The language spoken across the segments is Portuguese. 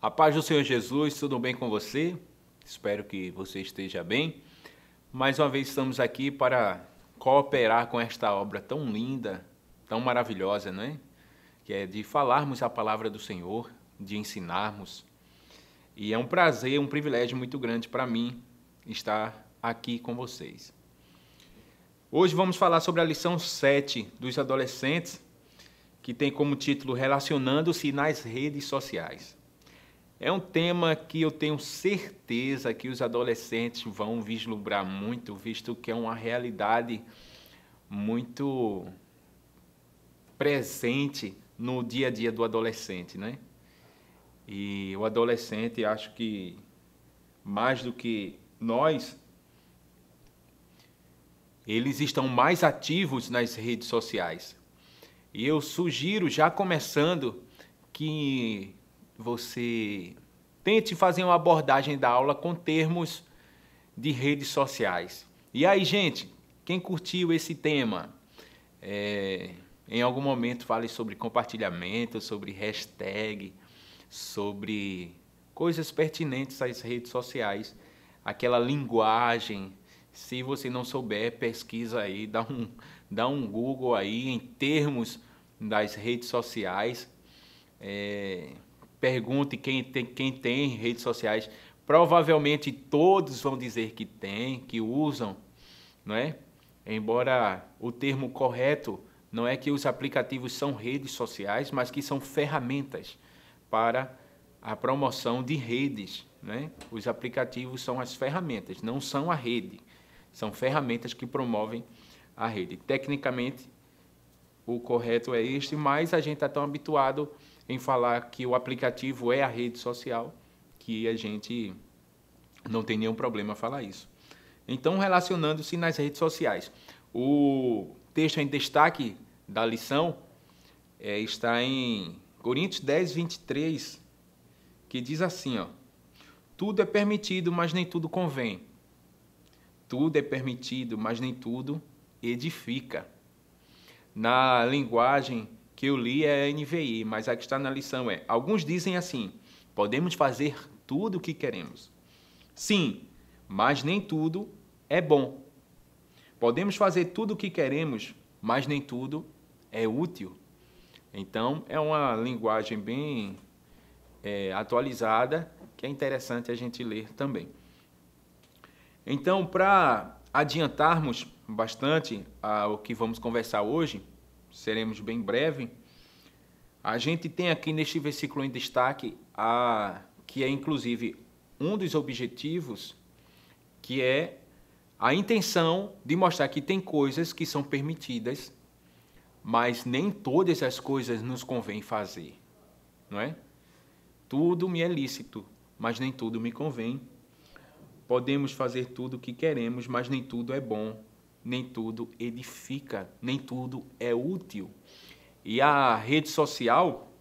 A paz do Senhor Jesus, tudo bem com você? Espero que você esteja bem. Mais uma vez estamos aqui para cooperar com esta obra tão linda, tão maravilhosa, não é? Que é de falarmos a palavra do Senhor, de ensinarmos. E é um prazer, um privilégio muito grande para mim estar aqui com vocês. Hoje vamos falar sobre a lição 7 dos adolescentes, que tem como título Relacionando-se nas redes sociais. É um tema que eu tenho certeza que os adolescentes vão vislumbrar muito, visto que é uma realidade muito presente no dia a dia do adolescente, né? E o adolescente, acho que mais do que nós, eles estão mais ativos nas redes sociais. E eu sugiro, já começando, que você tente fazer uma abordagem da aula com termos de redes sociais. E aí, gente, quem curtiu esse tema, em algum momento fale sobre compartilhamento, sobre hashtag, sobre coisas pertinentes às redes sociais, aquela linguagem. Se você não souber, pesquisa aí, dá um Google aí em termos das redes sociais. Pergunte quem tem redes sociais. Provavelmente todos vão dizer que tem, que usam, não é? Embora o termo correto não é que os aplicativos são redes sociais, mas que são ferramentas para a promoção de redes, né? Os aplicativos são as ferramentas, não são a rede. São ferramentas que promovem a rede. Tecnicamente, o correto é este, mas a gente está tão habituado em falar que o aplicativo é a rede social que a gente não tem nenhum problema falar isso. Então, relacionando-se nas redes sociais. O texto em destaque da lição está em Coríntios 10, 23, que diz assim, ó: tudo é permitido, mas nem tudo convém. Tudo é permitido, mas nem tudo edifica. Na linguagem que eu li é a NVI, mas a que está na lição é: alguns dizem assim, podemos fazer tudo o que queremos. Sim, mas nem tudo é bom. Podemos fazer tudo o que queremos, mas nem tudo é útil. Então, é uma linguagem bem atualizada, que é interessante a gente ler também. Então, para adiantarmos bastante o que vamos conversar hoje, seremos bem breve, a gente tem aqui neste versículo em destaque, que é inclusive um dos objetivos, que é a intenção de mostrar que tem coisas que são permitidas, mas nem todas as coisas nos convém fazer, não é? Tudo me é lícito, mas nem tudo me convém. Podemos fazer tudo o que queremos, mas nem tudo é bom, nem tudo edifica, nem tudo é útil. E a rede social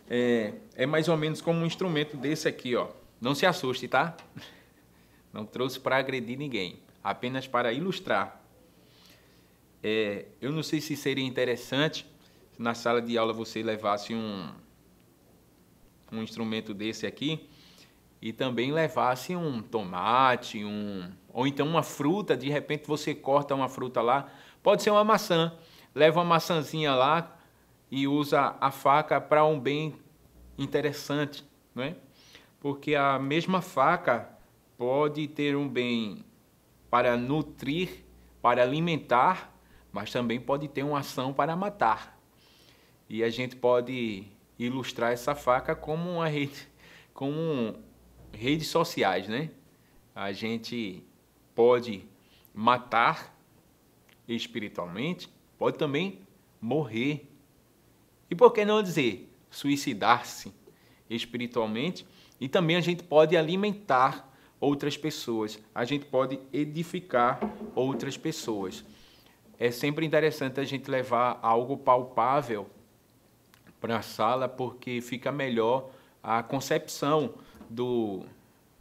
é mais ou menos como um instrumento desse aqui, ó. Não se assuste, tá? Não trouxe para agredir ninguém, apenas para ilustrar. Eu não sei se seria interessante se na sala de aula você levasse um instrumento desse aqui, e também levasse um tomate, ou então uma fruta. De repente você corta uma fruta lá, pode ser uma maçã, leva uma maçãzinha lá e usa a faca para um bem interessante, não é? Porque a mesma faca pode ter um bem para nutrir, para alimentar, mas também pode ter uma ação para matar. E a gente pode ilustrar essa faca como uma rede, redes sociais, né? A gente pode matar espiritualmente, pode também morrer. E por que não dizer suicidar-se espiritualmente? E também a gente pode alimentar outras pessoas, a gente pode edificar outras pessoas. É sempre interessante a gente levar algo palpável para a sala, porque fica melhor a concepção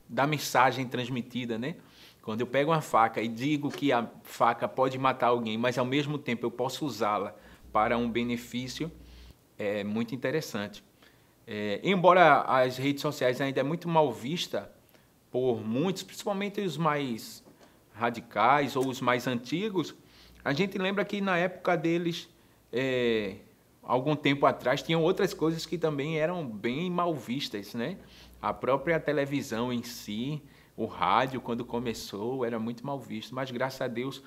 da mensagem transmitida, né? Quando eu pego uma faca e digo que a faca pode matar alguém, mas ao mesmo tempo eu posso usá-la para um benefício, é muito interessante. Embora as redes sociais ainda é muito mal vista por muitos, principalmente os mais radicais ou os mais antigos, a gente lembra que na época deles, algum tempo atrás, tinham outras coisas que também eram bem mal vistas, né? A própria televisão em si, o rádio, quando começou, era muito mal visto, mas graças a Deus,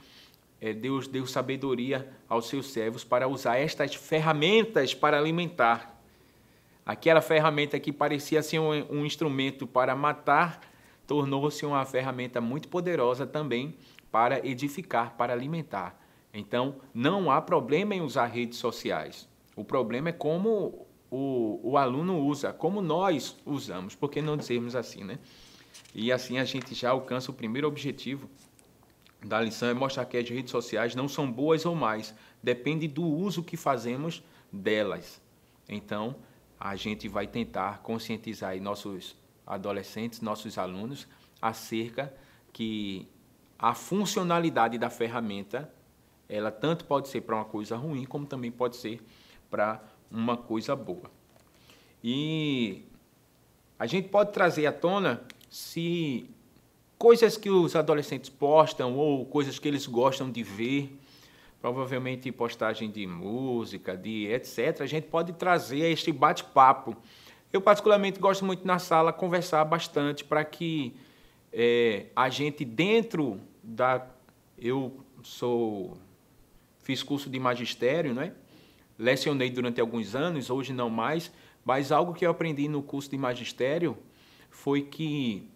Deus deu sabedoria aos seus servos para usar estas ferramentas para alimentar. Aquela ferramenta que parecia ser um instrumento para matar, tornou-se uma ferramenta muito poderosa também para edificar, para alimentar. Então, não há problema em usar redes sociais. O problema é como o aluno usa, como nós usamos, por que não dizermos assim, né? E assim a gente já alcança o primeiro objetivo da lição, é mostrar que as redes sociais não são boas ou mais, depende do uso que fazemos delas. Então, a gente vai tentar conscientizar aí nossos adolescentes, nossos alunos, acerca que a funcionalidade da ferramenta, ela tanto pode ser para uma coisa ruim, como também pode ser para uma coisa boa. E a gente pode trazer à tona se coisas que os adolescentes postam ou coisas que eles gostam de ver, provavelmente postagem de música, de etc., a gente pode trazer a este bate-papo. Eu, particularmente, gosto muito na sala conversar bastante para que a gente, dentro da... Fiz curso de magistério, né? Lecionei durante alguns anos, hoje não mais, mas algo que eu aprendi no curso de magistério foi que,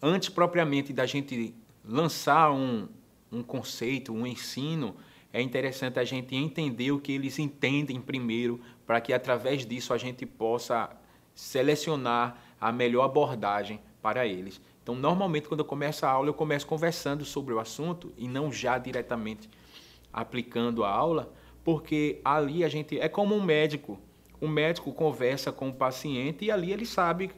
antes propriamente da gente lançar um conceito, um ensino, é interessante a gente entender o que eles entendem primeiro, para que através disso a gente possa selecionar a melhor abordagem para eles. Então, normalmente, quando eu começo a aula, eu começo conversando sobre o assunto e não já diretamente aplicando a aula, porque ali a gente é como um médico. O médico conversa com o paciente e ali ele sabe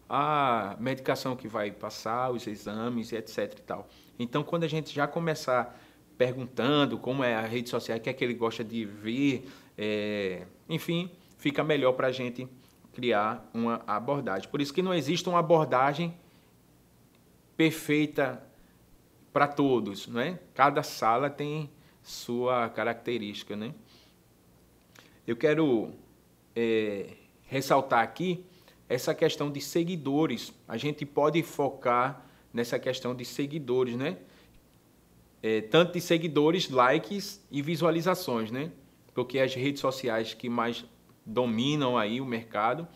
a medicação que vai passar, os exames, etc. e tal. Então, quando a gente já começar perguntando como é a rede social, o que é que ele gosta de ver, enfim, fica melhor para a gente criar uma abordagem. Por isso que não existe uma abordagem perfeita para todos, né? Cada sala tem sua característica, né? Eu quero ressaltar aqui essa questão de seguidores. A gente pode focar nessa questão de seguidores, né? Tanto de seguidores, likes e visualizações, né? Porque as redes sociais que mais dominam aí o mercado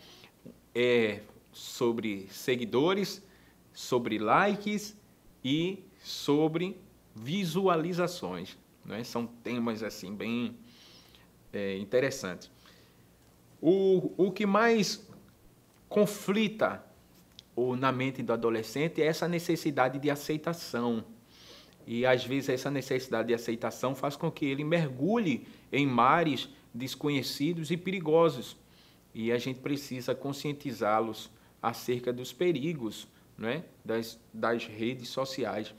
é sobre seguidores, sobre likes e sobre visualizações, né? São temas assim bem interessantes. O que mais conflita na mente do adolescente é essa necessidade de aceitação. E, às vezes, essa necessidade de aceitação faz com que ele mergulhe em mares desconhecidos e perigosos. E a gente precisa conscientizá-los acerca dos perigos, né, das redes sociais.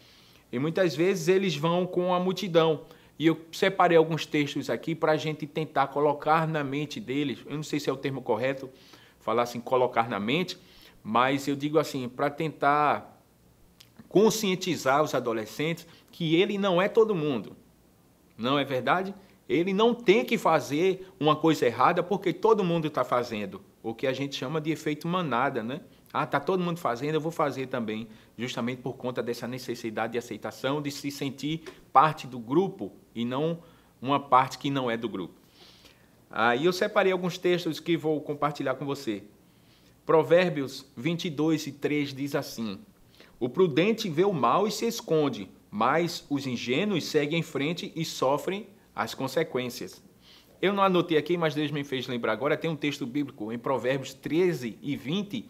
E, muitas vezes, eles vão com a multidão. E eu separei alguns textos aqui para a gente tentar colocar na mente deles. Eu não sei se é o termo correto, falar assim, colocar na mente, mas eu digo assim, para tentar conscientizar os adolescentes que ele não é todo mundo. Não é verdade? Ele não tem que fazer uma coisa errada porque todo mundo está fazendo. O que a gente chama de efeito manada, né? Ah, está todo mundo fazendo, eu vou fazer também. Justamente por conta dessa necessidade de aceitação, de se sentir parte do grupo e não uma parte que não é do grupo. Aí eu separei alguns textos que vou compartilhar com você. Provérbios 22:3 diz assim: o prudente vê o mal e se esconde, mas os ingênuos seguem em frente e sofrem as consequências. Eu não anotei aqui, mas Deus me fez lembrar agora, tem um texto bíblico em Provérbios 13:20,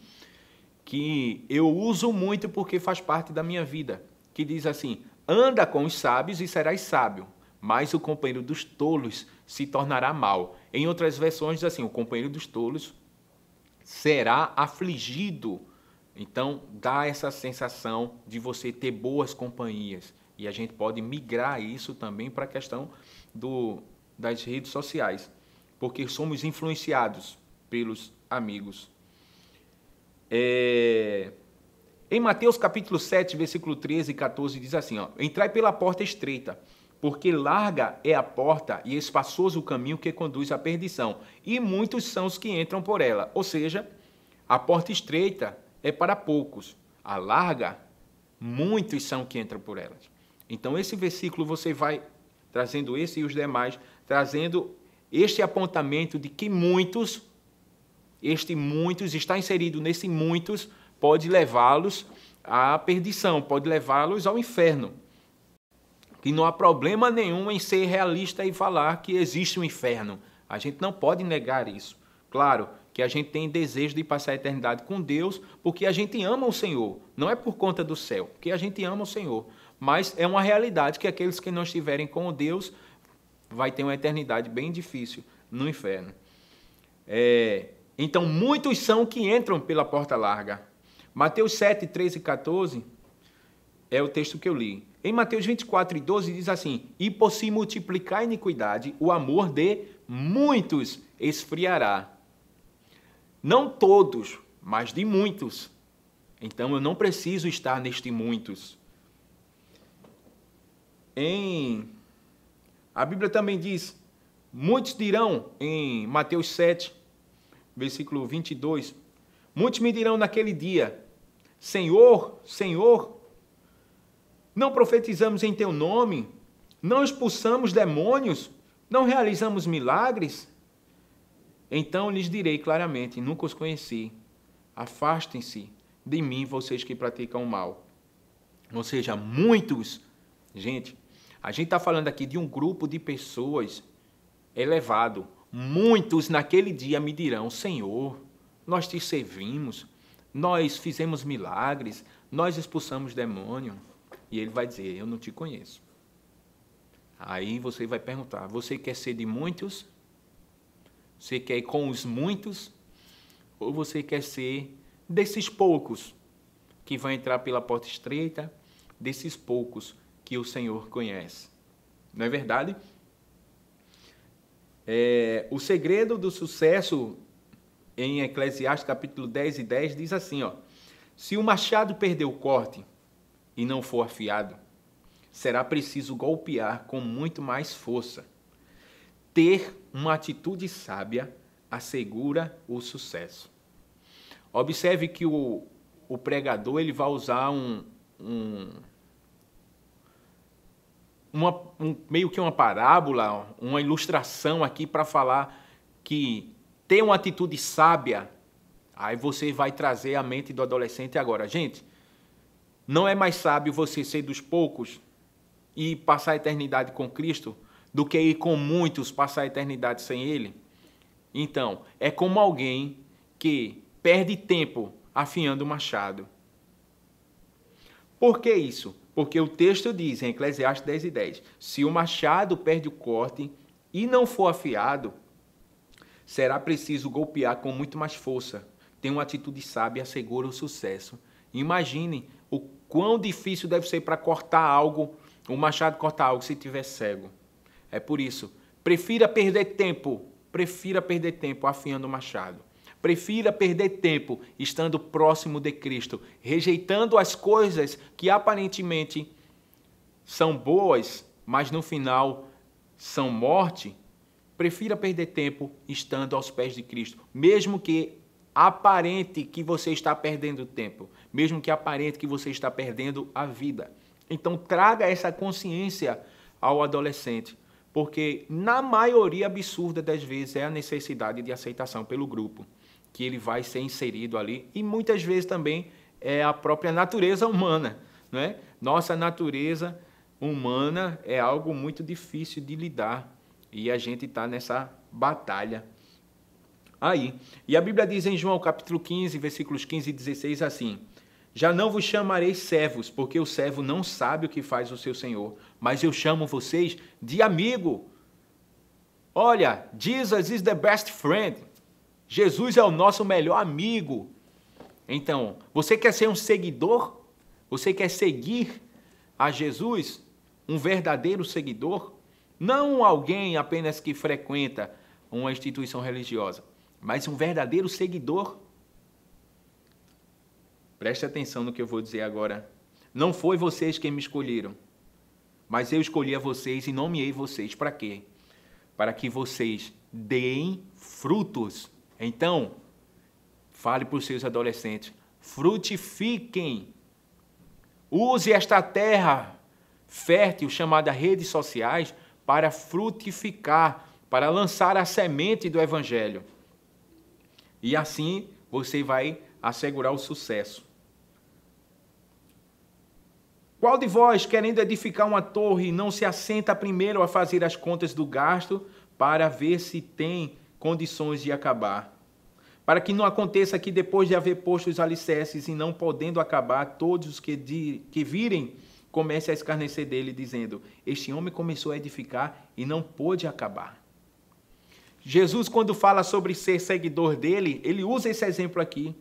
que eu uso muito porque faz parte da minha vida, que diz assim: anda com os sábios e serás sábio, mas o companheiro dos tolos se tornará mau. Em outras versões diz assim: o companheiro dos tolos será afligido. Então, dá essa sensação de você ter boas companhias. E a gente pode migrar isso também para a questão das redes sociais, porque somos influenciados pelos amigos. Em Mateus capítulo 7, versículo 13 e 14, diz assim, ó, entrai pela porta estreita, porque larga é a porta e espaçoso o caminho que conduz à perdição, e muitos são os que entram por ela. Ou seja, a porta estreita é para poucos, a larga, muitos são que entram por elas. Então, esse versículo você vai trazendo esse e os demais, trazendo este apontamento de que muitos, este muitos está inserido nesse muitos, pode levá-los à perdição, pode levá-los ao inferno. Que não há problema nenhum em ser realista e falar que existe um inferno. A gente não pode negar isso. Claro que a gente tem desejo de passar a eternidade com Deus porque a gente ama o Senhor. Não é por conta do céu, porque a gente ama o Senhor. Mas é uma realidade que aqueles que não estiverem com Deus vai ter uma eternidade bem difícil no inferno. Então, muitos são que entram pela porta larga. Mateus 7, 13 e 14 é o texto que eu li. Em Mateus 24 e 12 diz assim, e por se multiplicar a iniquidade, o amor de muitos esfriará. Não todos, mas de muitos. Então, eu não preciso estar neste muitos. A Bíblia também diz, muitos dirão, em Mateus 7, versículo 22, muitos me dirão naquele dia, Senhor, Senhor, não profetizamos em teu nome, não expulsamos demônios, não realizamos milagres? Então lhes direi claramente, nunca os conheci, afastem-se de mim, vocês que praticam o mal. Ou seja, muitos, gente, a gente está falando aqui de um grupo de pessoas elevado. Muitos naquele dia me dirão, Senhor, nós te servimos, nós fizemos milagres, nós expulsamos demônio. E ele vai dizer, eu não te conheço. Aí você vai perguntar, você quer ser de muitos? Você quer ir com os muitos? Ou você quer ser desses poucos que vão entrar pela porta estreita, desses poucos que o Senhor conhece? Não é verdade? O segredo do sucesso em Eclesiastes capítulo 10 e 10 diz assim, ó, se o machado perder o corte e não for afiado, será preciso golpear com muito mais força. Ter uma atitude sábia assegura o sucesso. Observe que o pregador ele vai usar meio que uma parábola, uma ilustração aqui para falar que ter uma atitude sábia, aí você vai trazer a mente do adolescente agora. Gente, não é mais sábio você ser dos poucos e passar a eternidade com Cristo do que ir com muitos passar a eternidade sem Ele? Então, é como alguém que perde tempo afiando o machado. Por que isso? Porque o texto diz em Eclesiastes 10 e 10, se o machado perde o corte e não for afiado, será preciso golpear com muito mais força. Ter uma atitude sábia assegura o sucesso. Imagine o quão difícil deve ser para cortar algo, o machado cortar algo se estiver cego. É por isso, prefira perder tempo afiando o machado. Prefira perder tempo estando próximo de Cristo, rejeitando as coisas que aparentemente são boas, mas no final são morte. Prefira perder tempo estando aos pés de Cristo, mesmo que aparente que você está perdendo tempo, mesmo que aparente que você está perdendo a vida. Então traga essa consciência ao adolescente, porque na maioria absurda das vezes é a necessidade de aceitação pelo grupo, que ele vai ser inserido ali, e muitas vezes também é a própria natureza humana, não é? Nossa natureza humana é algo muito difícil de lidar, e a gente está nessa batalha aí. E a Bíblia diz em João capítulo 15, versículos 15 e 16 assim, já não vos chamarei servos, porque o servo não sabe o que faz o seu senhor, mas eu chamo vocês de amigo. Olha, Jesus is the best friend. Jesus é o nosso melhor amigo. Então, você quer ser um seguidor? Você quer seguir a Jesus? Um verdadeiro seguidor? Não alguém apenas que frequenta uma instituição religiosa. Mas um verdadeiro seguidor, preste atenção no que eu vou dizer agora. Não foi vocês quem me escolheram, mas eu escolhi a vocês e nomeei vocês. Para quê? Para que vocês deem frutos. Então, fale para os seus adolescentes, frutifiquem. Use esta terra fértil chamada redes sociais para frutificar, para lançar a semente do Evangelho. E assim você vai assegurar o sucesso. Qual de vós, querendo edificar uma torre, não se assenta primeiro a fazer as contas do gasto para ver se tem condições de acabar? Para que não aconteça que depois de haver posto os alicerces e não podendo acabar, todos os que virem comecem a escarnecer dele, dizendo, este homem começou a edificar e não pôde acabar. Jesus, quando fala sobre ser seguidor dele, ele usa esse exemplo aqui.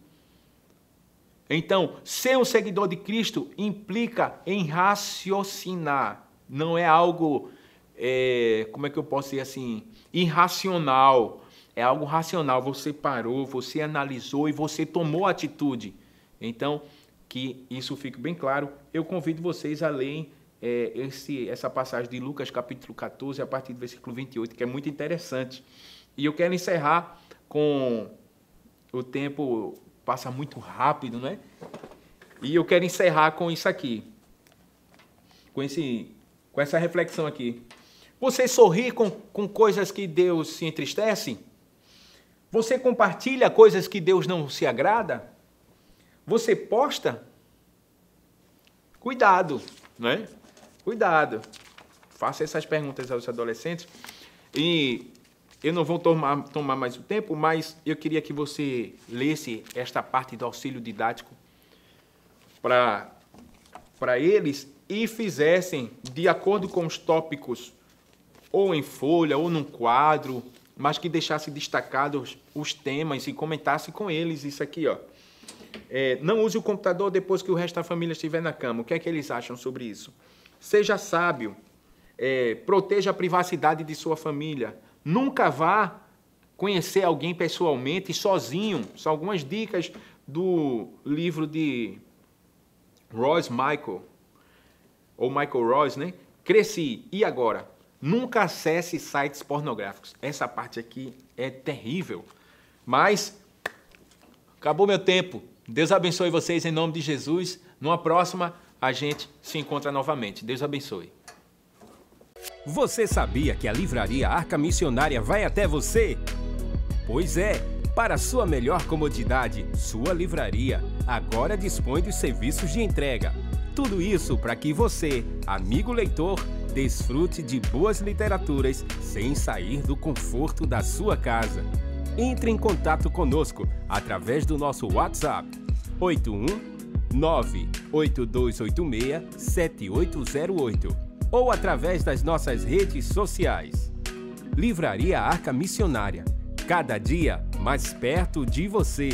Então, ser um seguidor de Cristo implica em raciocinar. Não é algo, como é que eu posso dizer assim, irracional. É algo racional. Você parou, você analisou e você tomou atitude. Então, que isso fique bem claro, eu convido vocês a lerem essa passagem de Lucas capítulo 14, a partir do versículo 28, que é muito interessante. E eu quero encerrar com o tempo... passa muito rápido, né? E eu quero encerrar com isso aqui. Com essa reflexão aqui. Você sorri com coisas que Deus se entristece? Você compartilha coisas que Deus não se agrada? Você posta? Cuidado, né? Cuidado. Faça essas perguntas aos adolescentes. E... eu não vou tomar mais o tempo, mas eu queria que você lesse esta parte do auxílio didático para eles e fizessem de acordo com os tópicos, ou em folha, ou num quadro, mas que deixasse destacados os temas e comentasse com eles isso aqui, ó. Não use o computador depois que o resto da família estiver na cama. O que é que eles acham sobre isso? Seja sábio. Proteja a privacidade de sua família. Nunca vá conhecer alguém pessoalmente sozinho. São algumas dicas do livro de Royce Michael, ou Michael Royce, né? Cresci. E agora? Nunca acesse sites pornográficos. Essa parte aqui é terrível. Mas acabou meu tempo. Deus abençoe vocês em nome de Jesus. Numa próxima, a gente se encontra novamente. Deus abençoe. Você sabia que a Livraria Arca Missionária vai até você? Pois é, para sua melhor comodidade, sua livraria agora dispõe dos serviços de entrega. Tudo isso para que você, amigo leitor, desfrute de boas literaturas sem sair do conforto da sua casa. Entre em contato conosco através do nosso WhatsApp 81982867808 ou através das nossas redes sociais. Livraria Arca Missionária, cada dia mais perto de você.